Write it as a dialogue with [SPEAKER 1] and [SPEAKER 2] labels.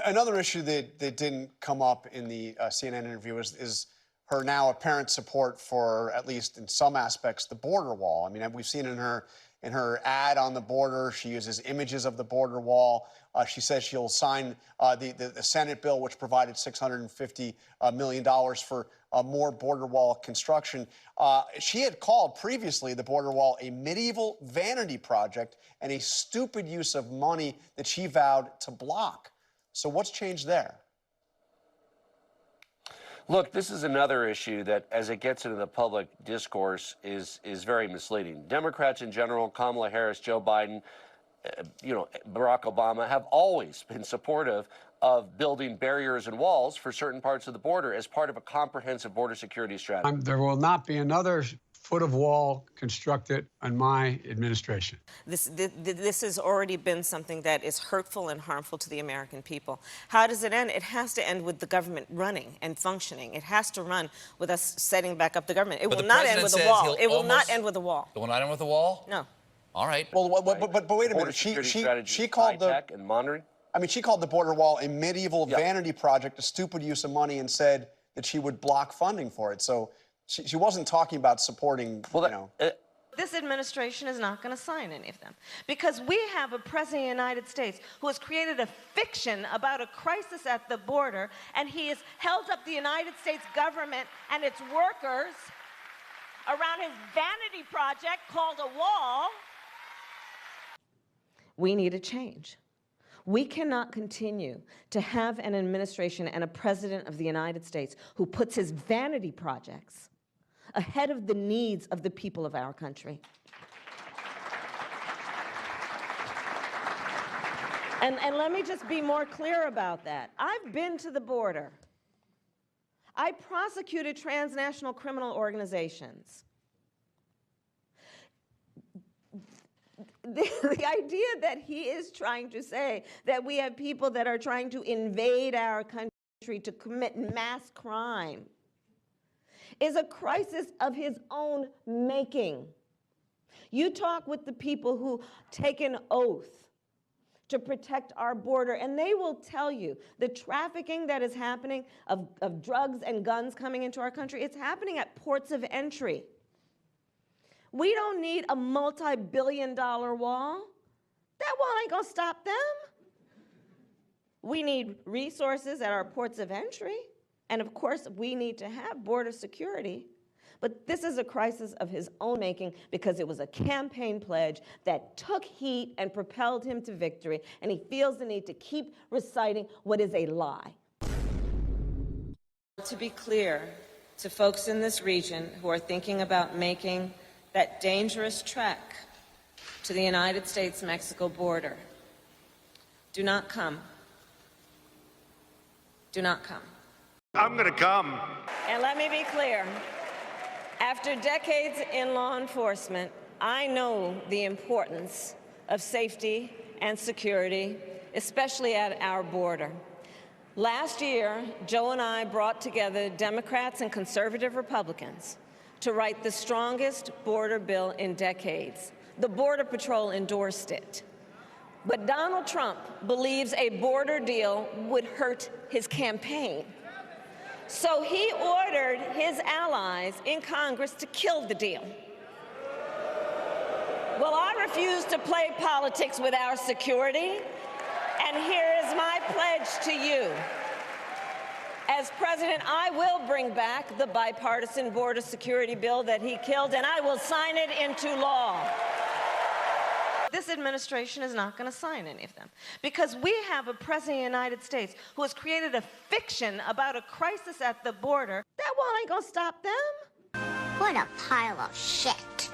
[SPEAKER 1] Another issue that didn't come up in the CNN interview is her now apparent support for, at least in some aspects, the border wall. I mean, we've seen in her ad on the border, she uses images of the border wall. She says she'll sign the Senate bill, which provided $650 million for more border wall construction. She had called previously the border wall a medieval vanity project and a stupid use of money that she vowed to block. So what's changed there?
[SPEAKER 2] Look, this is another issue that, as it gets into the public discourse, is very misleading. Democrats in general, Kamala Harris, Joe Biden, Barack Obama, have always been supportive of building barriers and walls for certain parts of the border as part of a comprehensive border security strategy.
[SPEAKER 3] There will not be another foot of wall constructed in my administration.
[SPEAKER 4] This has already been something that is hurtful and harmful to the American people. How does it end? It has to end with the government running and functioning. It has to run with us setting back up the government. It will not end with a wall. It will not end with a wall.
[SPEAKER 5] It will not end with a wall?
[SPEAKER 4] No.
[SPEAKER 5] All right.
[SPEAKER 1] Well, but wait a minute. She called the
[SPEAKER 2] and monitoring.
[SPEAKER 1] I mean, she called the border wall a medieval vanity project, a stupid use of money, and said that she would block funding for it. So she wasn't talking about supporting,
[SPEAKER 4] This administration is not going to sign any of them because we have a president of the United States who has created a fiction about a crisis at the border, and he has held up the United States government and its workers around his vanity project called a wall. We need a change. We cannot continue to have an administration and a president of the United States who puts his vanity projects ahead of the needs of the people of our country. And let me just be more clear about that. I've been to the border. I prosecuted transnational criminal organizations. The idea that he is trying to say that we have people that are trying to invade our country to commit mass crime is a crisis of his own making. You talk with the people who take an oath to protect our border, and they will tell you the trafficking that is happening of drugs and guns coming into our country, it's happening at ports of entry. We don't need a multi-billion-dollar wall. That wall ain't gonna stop them. We need resources at our ports of entry. And of course, we need to have border security. But this is a crisis of his own making because it was a campaign pledge that took heat and propelled him to victory. And he feels the need to keep reciting what is a lie. To be clear to folks in this region who are thinking about making that dangerous trek to the United States-Mexico border, do not come. Do not come.
[SPEAKER 6] I'm going to come.
[SPEAKER 4] And let me be clear. After decades in law enforcement, I know the importance of safety and security, especially at our border. Last year, Joe and I brought together Democrats and conservative Republicans to write the strongest border bill in decades. The Border Patrol endorsed it. But Donald Trump believes a border deal would hurt his campaign. So he ordered his allies in Congress to kill the deal. Well, I refuse to play politics with our security, and here is my pledge to you. As president, I will bring back the bipartisan border security bill that he killed, and I will sign it into law. This administration is not going to sign any of them because we have a president of the United States who has created a fiction about a crisis at the border. That wall ain't going to stop them.
[SPEAKER 7] What a pile of shit.